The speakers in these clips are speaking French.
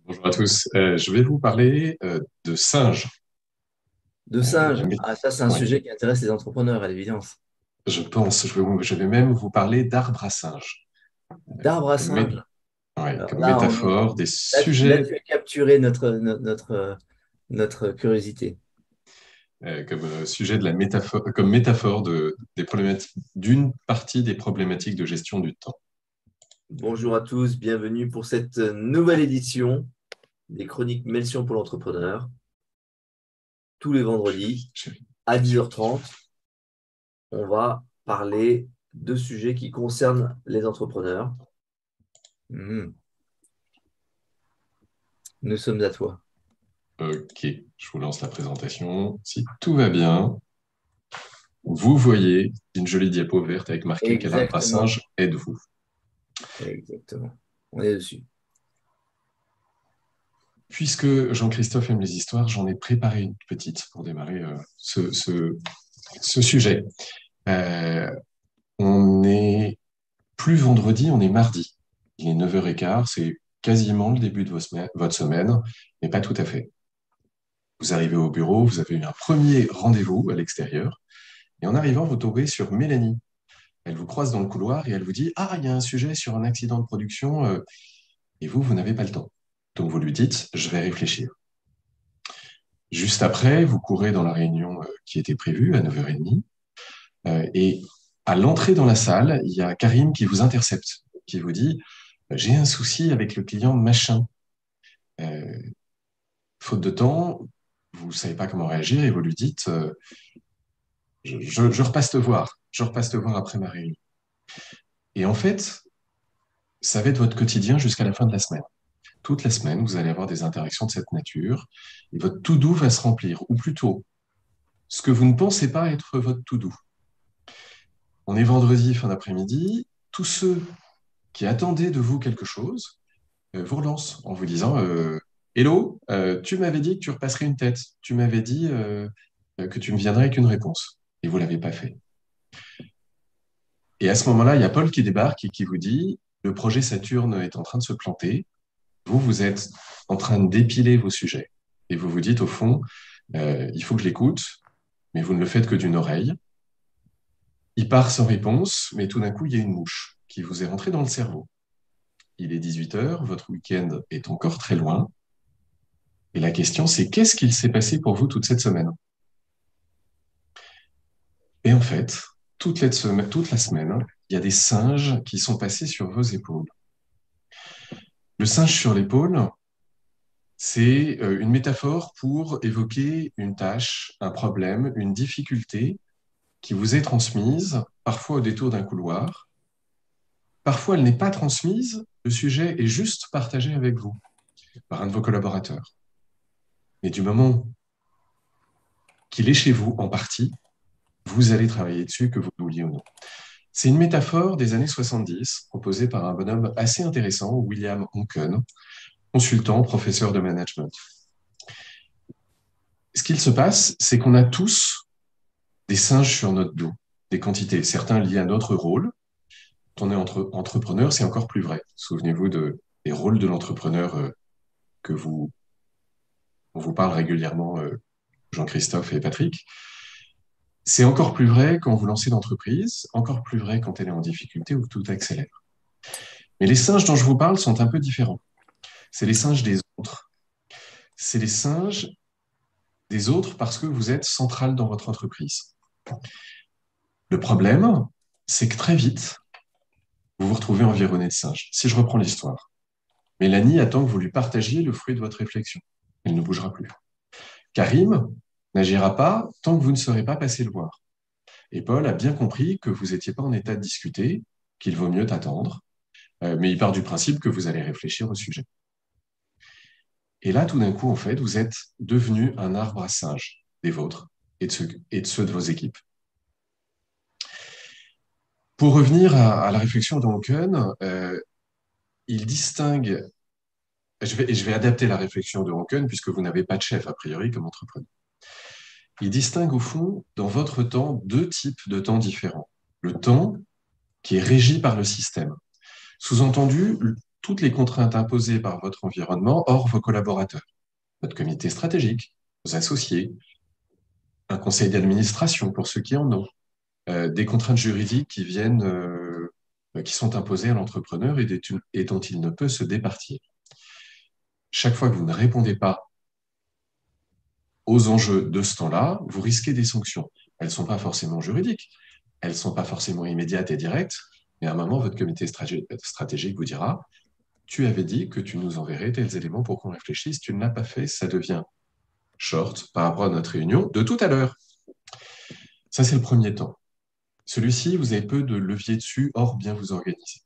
Bonjour à tous. Je vais vous parler de singes. De La singes. mé- Ah, ça, c'est un ouais, sujet qui intéresse les entrepreneurs, à l'évidence. je pense. Je vais même vous parler d'arbres à singes. D'arbre à Comme, mé- singes. ouais, Alors comme là, métaphore des là, sujets, tu as capturé notre curiosité. comme sujet de la métaphore, comme métaphore des problématiques, d'une partie des problématiques de gestion du temps. Bonjour à tous, bienvenue pour cette nouvelle édition des Chroniques Melchior pour l'entrepreneur. Tous les vendredis Chérie. à 10h30, on va parler de sujets qui concernent les entrepreneurs. Mhm. Nous sommes à toi. Ok, je vous lance la présentation. Si tout va bien, vous voyez une jolie diapo verte avec marqué quel arbre à Exactement. singe êtes-vous? Exactement. On est dessus. Puisque Jean-Christophe aime les histoires, j'en ai préparé une petite pour démarrer ce sujet. Euh, on n'est plus vendredi, on est mardi. Il est 9h15, c'est quasiment le début de votre semaine, mais pas tout à fait. Vous arrivez au bureau, vous avez eu un premier rendez-vous à l'extérieur, et en arrivant, vous tombez sur Mélanie. Elle vous croise dans le couloir et elle vous dit: «Ah, il y a un sujet sur un accident de production, et vous n'avez pas le temps.» Donc vous lui dites: «Je vais réfléchir.» Juste après, vous courez dans la réunion qui était prévue à 9h30. Et à l'entrée dans la salle, il y a Karim qui vous intercepte, qui vous dit: «J'ai un souci avec le client machin. Euh, Faute de temps, vous ne savez pas comment réagir et vous lui dites: je repasse te voir. Je repasse te voir après ma réunion.» Et en fait, ça va être votre quotidien jusqu'à la fin de la semaine. Toute la semaine, vous allez avoir des interactions de cette nature et votre to-do va se remplir, ou plutôt, ce que vous ne pensez pas être votre to-do. On est vendredi fin d'après-midi, tous ceux qui attendaient de vous quelque chose vous relancent en vous disant: Hello, tu m'avais dit que tu repasserais une tête, tu m'avais dit que tu me viendrais avec une réponse, et vous ne l'avez pas fait. Et à ce moment-là, il y a Paul qui débarque et qui vous dit: le projet Saturne est en train de se planter, vous êtes en train d'épiler vos sujets. Et vous vous dites, au fond, il faut que je l'écoute, mais vous ne le faites que d'une oreille. Il part sans réponse, mais tout d'un coup, il y a une mouche qui vous est rentrée dans le cerveau. Il est 18h, votre week-end est encore très loin. Et la question, c'est qu'est-ce qu'il s'est passé pour vous toute cette semaine? Et en fait, toute la semaine, il y a des singes qui sont passés sur vos épaules. Le singe sur l'épaule, c'est une métaphore pour évoquer une tâche, un problème, une difficulté qui vous est transmise, parfois au détour d'un couloir. Parfois, elle n'est pas transmise, le sujet est juste partagé avec vous par un de vos collaborateurs. Mais du moment qu'il est chez vous en partie, vous allez travailler dessus, que vous le vouliez ou non. C'est une métaphore des années 70, proposée par un bonhomme assez intéressant, William Onken, consultant, professeur de management. Ce qu'il se passe, c'est qu'on a tous des singes sur notre dos, des quantités, certains liés à notre rôle. Quand on est entrepreneur, c'est encore plus vrai. Souvenez-vous des rôles de l'entrepreneur que on vous parle régulièrement, Jean-Christophe et Patrick. C'est encore plus vrai quand vous lancez l'entreprise, encore plus vrai quand elle est en difficulté ou que tout accélère. Mais les singes dont je vous parle sont un peu différents. C'est les singes des autres. C'est les singes des autres parce que vous êtes central dans votre entreprise. Le problème, c'est que très vite, vous vous retrouvez environné de singes. Si je reprends l'histoire, Mélanie attend que vous lui partagiez le fruit de votre réflexion. Elle ne bougera plus. Karim n'agira pas tant que vous ne serez pas passé le voir. Et Paul a bien compris que vous n'étiez pas en état de discuter, qu'il vaut mieux attendre, mais il part du principe que vous allez réfléchir au sujet. Et là, tout d'un coup, en fait, vous êtes devenu un arbre à singes des vôtres et de ceux de vos équipes. Pour revenir à la réflexion d'Hawken, il distingue, je vais adapter la réflexion de Hawken puisque vous n'avez pas de chef a priori comme entrepreneur. Il distingue au fond dans votre temps deux types de temps différents. Le temps qui est régi par le système. Sous-entendu, toutes les contraintes imposées par votre environnement hors vos collaborateurs, votre comité stratégique, vos associés, un conseil d'administration pour ceux qui en ont, des contraintes juridiques qui viennent, qui sont imposées à l'entrepreneur et dont il ne peut se départir. Chaque fois que vous ne répondez pas aux enjeux de ce temps-là, vous risquez des sanctions. Elles ne sont pas forcément juridiques, elles ne sont pas forcément immédiates et directes, mais à un moment, votre comité stratégique vous dira, tu avais dit que tu nous enverrais tels éléments pour qu'on réfléchisse, tu ne l'as pas fait, ça devient short par rapport à notre réunion de tout à l'heure. Ça, c'est le premier temps. Celui-ci, vous avez peu de levier dessus, hors bien vous organiser.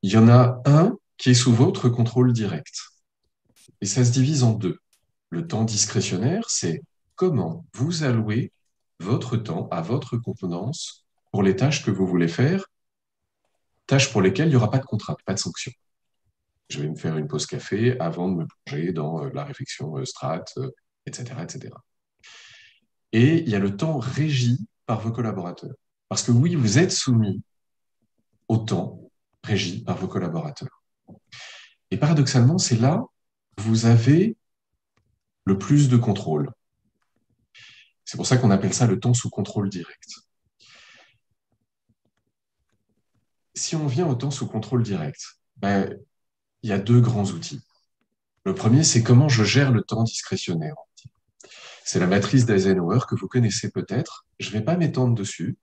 Il y en a un qui est sous votre contrôle direct. Et ça se divise en deux. Le temps discrétionnaire, c'est comment vous allouez votre temps à votre convenance pour les tâches que vous voulez faire, tâches pour lesquelles il n'y aura pas de contrainte, pas de sanction. Je vais me faire une pause café avant de me plonger dans la réflexion strat, etc., etc. Et il y a le temps régi par vos collaborateurs. Parce que oui, vous êtes soumis au temps régi par vos collaborateurs. Et paradoxalement, c'est là que vous avez le plus de contrôle. C'est pour ça qu'on appelle ça le temps sous contrôle direct. Si on vient au temps sous contrôle direct, il y a deux grands outils. Le premier, c'est comment je gère le temps discrétionnaire. C'est la matrice d'Eisenhower que vous connaissez peut-être. Je ne vais pas m'étendre dessus.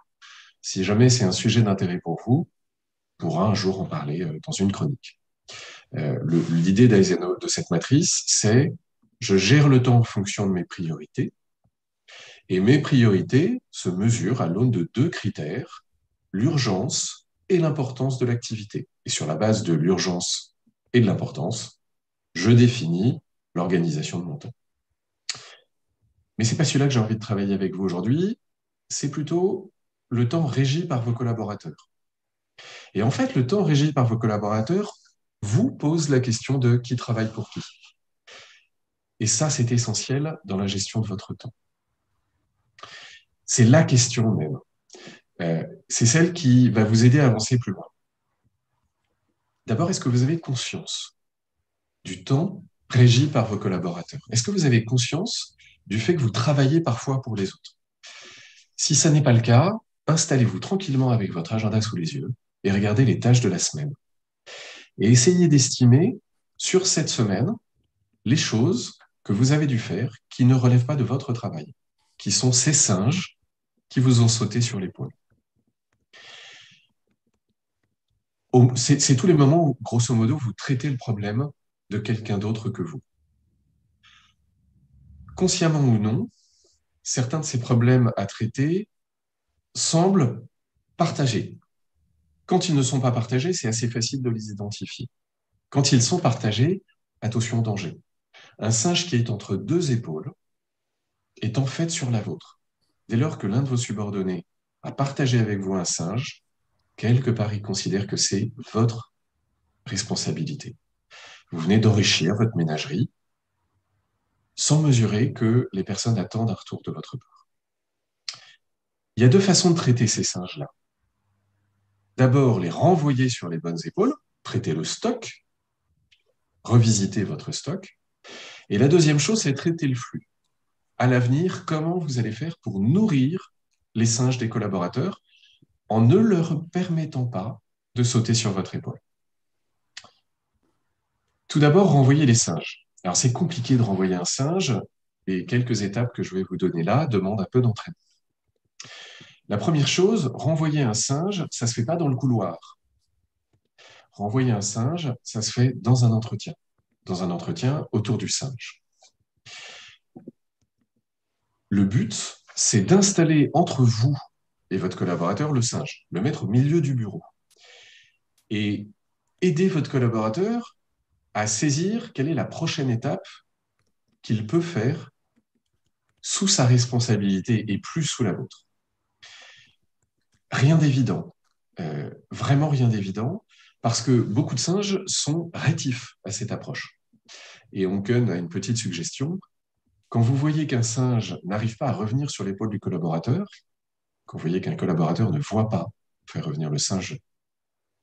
Si jamais c'est un sujet d'intérêt pour vous, on pourra un jour en parler dans une chronique. L'idée d'Eisenhower de cette matrice, c'est je gère le temps en fonction de mes priorités. Et mes priorités se mesurent à l'aune de deux critères, l'urgence et l'importance de l'activité. Et sur la base de l'urgence et de l'importance, je définis l'organisation de mon temps. Mais ce n'est pas celui-là que j'ai envie de travailler avec vous aujourd'hui, c'est plutôt le temps régi par vos collaborateurs. Et en fait, le temps régi par vos collaborateurs vous pose la question de qui travaille pour qui. Et ça, c'est essentiel dans la gestion de votre temps. C'est la question même. C'est celle qui va vous aider à avancer plus loin. D'abord, est-ce que vous avez conscience du temps régi par vos collaborateurs? Est-ce que vous avez conscience du fait que vous travaillez parfois pour les autres? Si ça n'est pas le cas, installez-vous tranquillement avec votre agenda sous les yeux et regardez les tâches de la semaine. Et essayez d'estimer sur cette semaine les choses que vous avez dû faire qui ne relèvent pas de votre travail, qui sont ces singes qui vous ont sauté sur l'épaule. C'est tous les moments où, grosso modo, vous traitez le problème de quelqu'un d'autre que vous. Consciemment ou non, certains de ces problèmes à traiter semblent partagés. Quand ils ne sont pas partagés, c'est assez facile de les identifier. Quand ils sont partagés, attention au danger. Un singe qui est entre deux épaules est en fait sur la vôtre. Dès lors que l'un de vos subordonnés a partagé avec vous un singe, quelque part, il considère que c'est votre responsabilité. Vous venez d'enrichir votre ménagerie sans mesurer que les personnes attendent un retour de votre part. Il y a deux façons de traiter ces singes-là. D'abord, les renvoyer sur les bonnes épaules, traiter le stock, revisiter votre stock. Et la deuxième chose, c'est traiter le flux. À l'avenir, comment vous allez faire pour nourrir les singes des collaborateurs en ne leur permettant pas de sauter sur votre épaule. Tout d'abord, renvoyer les singes. Alors, c'est compliqué de renvoyer un singe, et quelques étapes que je vais vous donner là demandent un peu d'entraînement. La première chose, renvoyer un singe, ça ne se fait pas dans le couloir. Renvoyer un singe, ça se fait dans un entretien autour du singe. Le but, c'est d'installer entre vous et votre collaborateur le singe, le mettre au milieu du bureau et aider votre collaborateur à saisir quelle est la prochaine étape qu'il peut faire sous sa responsabilité et plus sous la vôtre. Rien d'évident, vraiment rien d'évident, parce que beaucoup de singes sont rétifs à cette approche. Et Onken a une petite suggestion. Quand vous voyez qu'un singe n'arrive pas à revenir sur l'épaule du collaborateur, quand vous voyez qu'un collaborateur ne voit pas faire revenir le singe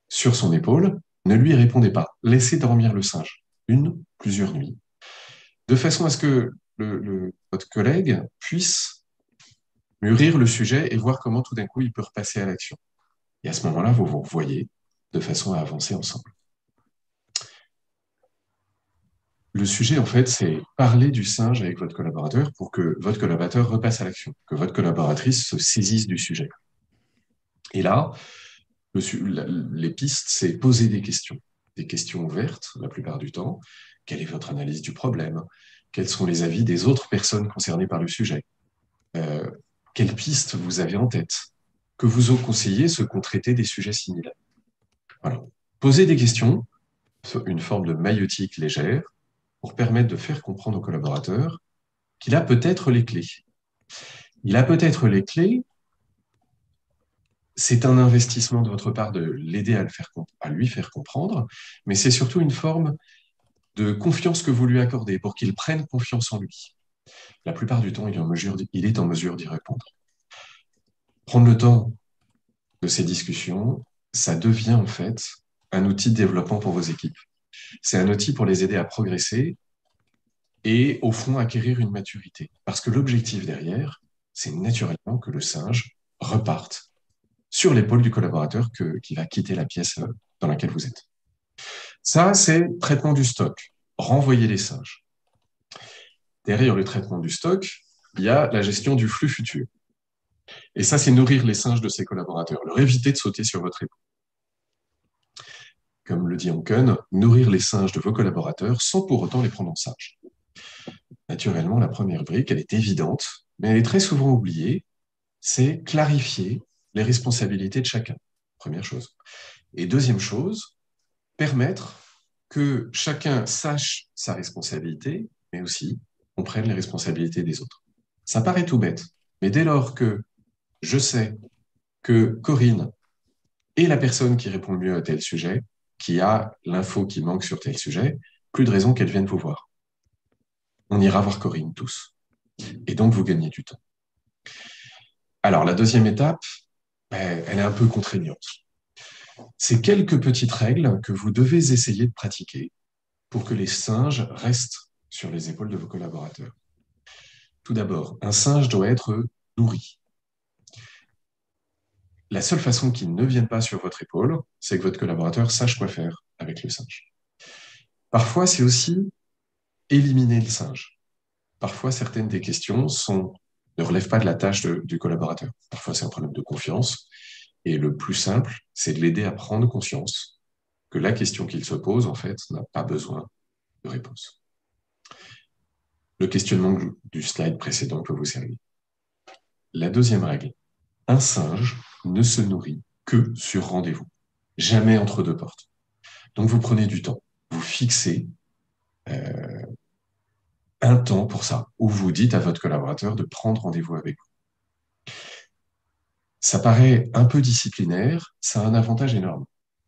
sur son épaule, Ne lui répondez pas. Laissez dormir le singe. Plusieurs nuits. De façon à ce que votre collègue puisse mûrir le sujet et voir comment tout d'un coup il peut repasser à l'action. Et à ce moment-là, vous vous revoyez de façon à avancer ensemble. Le sujet, en fait, c'est parler du singe avec votre collaborateur pour que votre collaborateur repasse à l'action, que votre collaboratrice se saisisse du sujet. Et là, les pistes, c'est poser des questions ouvertes la plupart du temps. Quelle est votre analyse du problème? Quels sont les avis des autres personnes concernées par le sujet? Quelles pistes vous avez en tête? Que vous ont conseillé ceux qui ont traité des sujets similaires? Voilà. Posez des questions, une forme de maïeutique légère, pour permettre de faire comprendre au collaborateur qu'il a peut-être les clés. Il a peut-être les clés, c'est un investissement de votre part de l'aider à lui faire comprendre, mais c'est surtout une forme de confiance que vous lui accordez pour qu'il prenne confiance en lui. La plupart du temps, il est en mesure d'y répondre. Prendre le temps de ces discussions, ça devient en fait un outil de développement pour vos équipes. C'est un outil pour les aider à progresser et au fond acquérir une maturité. Parce que l'objectif derrière, c'est naturellement que le singe reparte sur l'épaule du collaborateur qui va quitter la pièce dans laquelle vous êtes. Ça, c'est traitement du stock, renvoyer les singes. Derrière le traitement du stock, il y a la gestion du flux futur. Et ça, c'est nourrir les singes de ses collaborateurs, leur éviter de sauter sur votre épaule. Comme le dit Anken, nourrir les singes de vos collaborateurs sans pour autant les prendre en singe. Naturellement, la première brique, elle est évidente, mais elle est très souvent oubliée, c'est clarifier les responsabilités de chacun. Première chose. Et deuxième chose, permettre que chacun sache sa responsabilité, mais aussi comprenne les responsabilités des autres. Ça paraît tout bête, mais dès lors que je sais que Corinne est la personne qui répond le mieux à tel sujet, qui a l'info qui manque sur tel sujet, plus de raison qu'elle vienne vous voir. On ira voir Corinne tous. Et donc, vous gagnez du temps. Alors, la deuxième étape, elle est un peu contraignante. C'est quelques petites règles que vous devez essayer de pratiquer pour que les singes restent sur les épaules de vos collaborateurs. Tout d'abord, un singe doit être nourri. La seule façon qu'il ne vienne pas sur votre épaule, c'est que votre collaborateur sache quoi faire avec le singe. Parfois, c'est aussi éliminer le singe. Parfois, certaines des questions ne relèvent pas de la tâche du collaborateur. Parfois, c'est un problème de confiance. Et le plus simple, c'est de l'aider à prendre conscience que la question qu'il se pose, en fait, n'a pas besoin de réponse. Le questionnement du slide précédent peut vous servir. La deuxième règle, un singe ne se nourrit que sur rendez-vous, jamais entre deux portes. Donc, vous prenez du temps, vous fixez un temps pour ça, où vous dites à votre collaborateur de prendre rendez-vous avec vous. Ça paraît un peu disciplinaire, ça a un avantage énorme.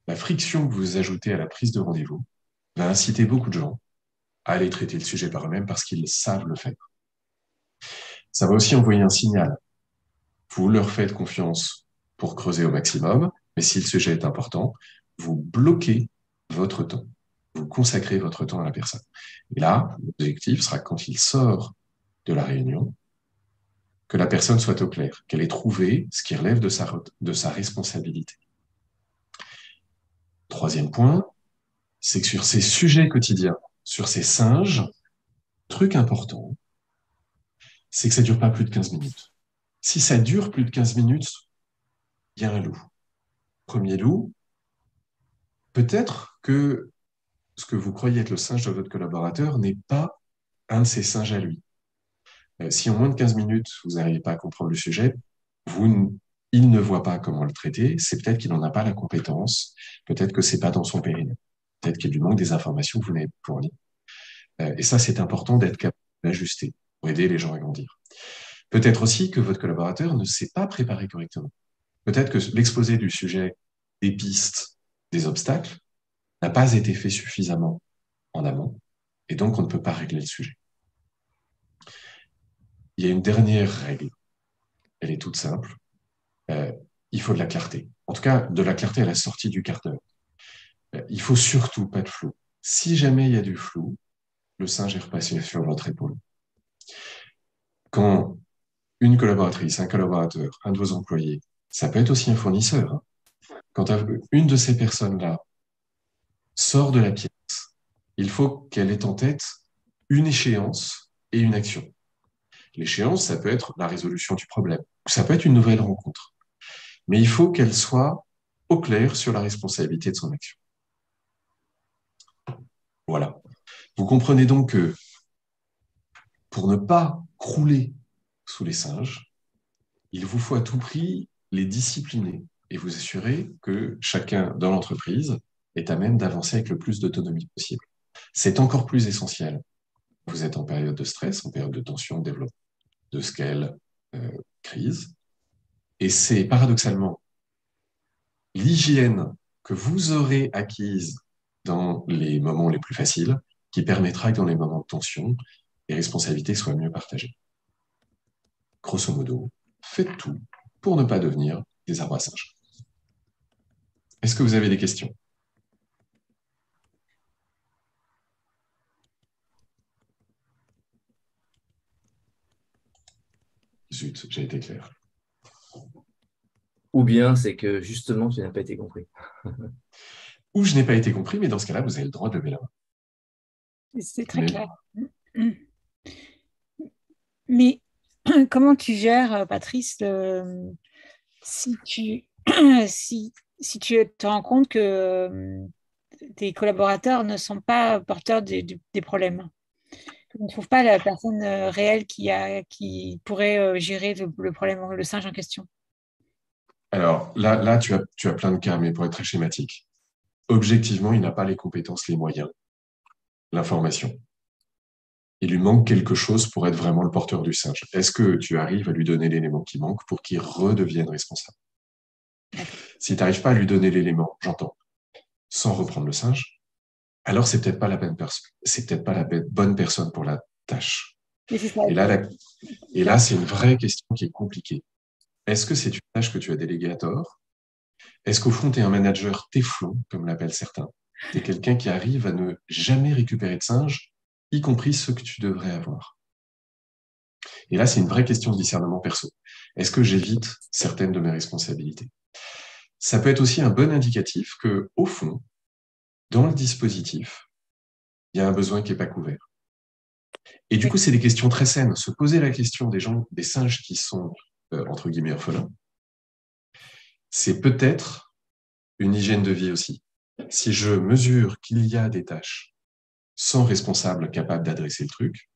La friction que vous ajoutez à la prise de rendez-vous va inciter beaucoup de gens à aller traiter le sujet par eux-mêmes parce qu'ils savent le faire. Ça va aussi envoyer un signal. Vous leur faites confiance pour creuser au maximum, mais si le sujet est important, vous bloquez votre temps. Vous consacrez votre temps à la personne. Et là, l'objectif sera quand il sort de la réunion, que la personne soit au clair, qu'elle ait trouvé ce qui relève de sa responsabilité. Troisième point, c'est que sur ces sujets quotidiens, sur ces singes, truc important, c'est que ça ne dure pas plus de 15 minutes. Si ça dure plus de 15 minutes, il y a un loup. Premier loup, peut-être que ce que vous croyez être le singe de votre collaborateur n'est pas un de ses singes à lui. Si en moins de 15 minutes, vous n'arrivez pas à comprendre le sujet, il ne voit pas comment le traiter, c'est peut-être qu'il n'en a pas la compétence, peut-être que ce n'est pas dans son périmètre, peut-être qu'il lui manque des informations que vous n'avez pas fournies. Et ça, c'est important d'être capable d'ajuster pour aider les gens à grandir. Peut-être aussi que votre collaborateur ne s'est pas préparé correctement. Peut-être que l'exposé du sujet, des pistes, des obstacles, n'a pas été fait suffisamment en amont, et donc on ne peut pas régler le sujet. Il y a une dernière règle, elle est toute simple, il faut de la clarté. En tout cas, de la clarté à la sortie du quart d'heure. Il faut surtout pas de flou. Si jamais il y a du flou, le singe est repassé sur votre épaule. Quand une collaboratrice, un collaborateur, un de vos employés, ça peut être aussi un fournisseur, hein. Quand une de ces personnes-là sort de la pièce, il faut qu'elle ait en tête une échéance et une action. L'échéance, ça peut être la résolution du problème, ou ça peut être une nouvelle rencontre. Mais il faut qu'elle soit au clair sur la responsabilité de son action. Voilà. Vous comprenez donc que pour ne pas crouler sous les singes, il vous faut à tout prix les discipliner et vous assurer que chacun dans l'entreprise est à même d'avancer avec le plus d'autonomie possible. C'est encore plus essentiel. Vous êtes en période de stress, en période de tension, de développement, de scale, crise. Et c'est paradoxalement l'hygiène que vous aurez acquise dans les moments les plus faciles qui permettra que dans les moments de tension, les responsabilités soient mieux partagées. Grosso modo, faites tout pour ne pas devenir des arbres à singes. Est-ce que vous avez des questions? Zut, j'ai été clair. Ou bien c'est que justement, tu n'as pas été compris. Ou je n'ai pas été compris, mais dans ce cas-là, vous avez le droit de lever la main. C'est très Mais clair. Mais comment tu gères, Patrice, si tu, si tu te rends compte que tes collaborateurs ne sont pas porteurs des problèmes? On ne trouve pas la personne réelle qui pourrait gérer le problème, le singe en question. alors là tu as plein de cas, mais pour être très schématique, objectivement, il n'a pas les compétences, les moyens, l'information. Il lui manque quelque chose pour être vraiment le porteur du singe. Est-ce que tu arrives à lui donner l'élément qui manque pour qu'il redevienne responsable? Si tu n'arrives pas à lui donner l'élément, j'entends, sans reprendre le singe, alors c'est peut-être pas la bonne personne. C'est peut-être pas la bonne personne pour la tâche. Et c'est ça. Et là, c'est une vraie question qui est compliquée. Est-ce que c'est une tâche que tu as déléguée à tort? Est-ce qu'au fond, tu es un manager téflon, comme l'appellent certains? Tu es quelqu'un qui arrive à ne jamais récupérer de singes, y compris ceux que tu devrais avoir. Et là, c'est une vraie question de discernement perso. Est-ce que j'évite certaines de mes responsabilités? Ça peut être aussi un bon indicatif que, au fond, dans le dispositif, il y a un besoin qui n'est pas couvert. Et du coup, c'est des questions très saines. Se poser la question des gens, des singes qui sont, entre guillemets, orphelins, c'est peut-être une hygiène de vie aussi. Si je mesure qu'il y a des tâches sans responsable capable d'adresser le truc,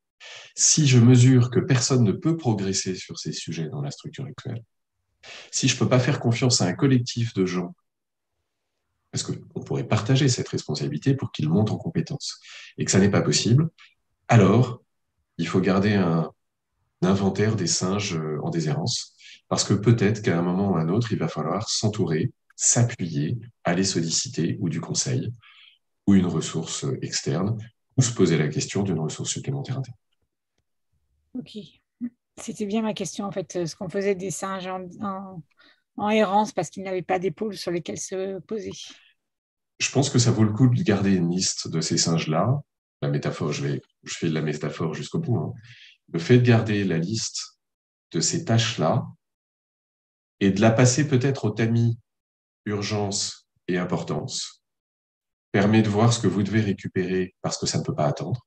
si je mesure que personne ne peut progresser sur ces sujets dans la structure actuelle, si je ne peux pas faire confiance à un collectif de gens, parce qu'on pourrait partager cette responsabilité pour qu'ils montent en compétences, et que ça n'est pas possible, alors il faut garder un inventaire des singes en déshérence, parce que peut-être qu'à un moment ou à un autre, il va falloir s'entourer, s'appuyer, aller solliciter ou du conseil, ou une ressource externe, ou se poser la question d'une ressource supplémentaire interne. Ok. C'était bien ma question, en fait. Ce qu'on faisait des singes en errance parce qu'ils n'avaient pas d'épaule sur lesquelles se poser. Je pense que ça vaut le coup de garder une liste de ces singes-là. La métaphore, je fais de la métaphore jusqu'au bout, hein. Le fait de garder la liste de ces tâches-là et de la passer peut-être au tamis urgence et importance permet de voir ce que vous devez récupérer parce que ça ne peut pas attendre.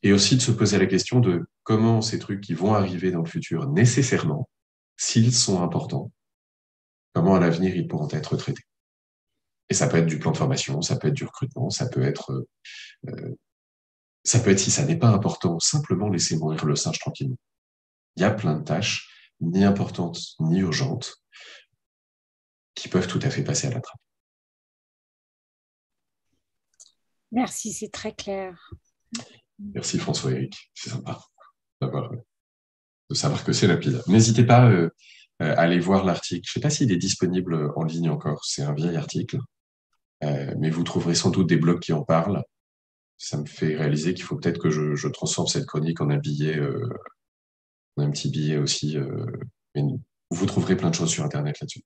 Et aussi de se poser la question de comment ces trucs qui vont arriver dans le futur nécessairement, s'ils sont importants, comment à l'avenir ils pourront être traités. Et ça peut être du plan de formation, ça peut être du recrutement, ça peut être, si ça n'est pas important, simplement laisser mourir le singe tranquillement. Il y a plein de tâches, ni importantes, ni urgentes, qui peuvent tout à fait passer à la trappe. Merci, c'est très clair. Merci François-Éric, c'est sympa de savoir que c'est rapide. N'hésitez pas à aller voir l'article. Je ne sais pas s'il est disponible en ligne encore, c'est un vieil article, mais vous trouverez sans doute des blogs qui en parlent. Ça me fait réaliser qu'il faut peut-être que je transforme cette chronique en un billet, un petit billet aussi. Mais vous trouverez plein de choses sur Internet là-dessus.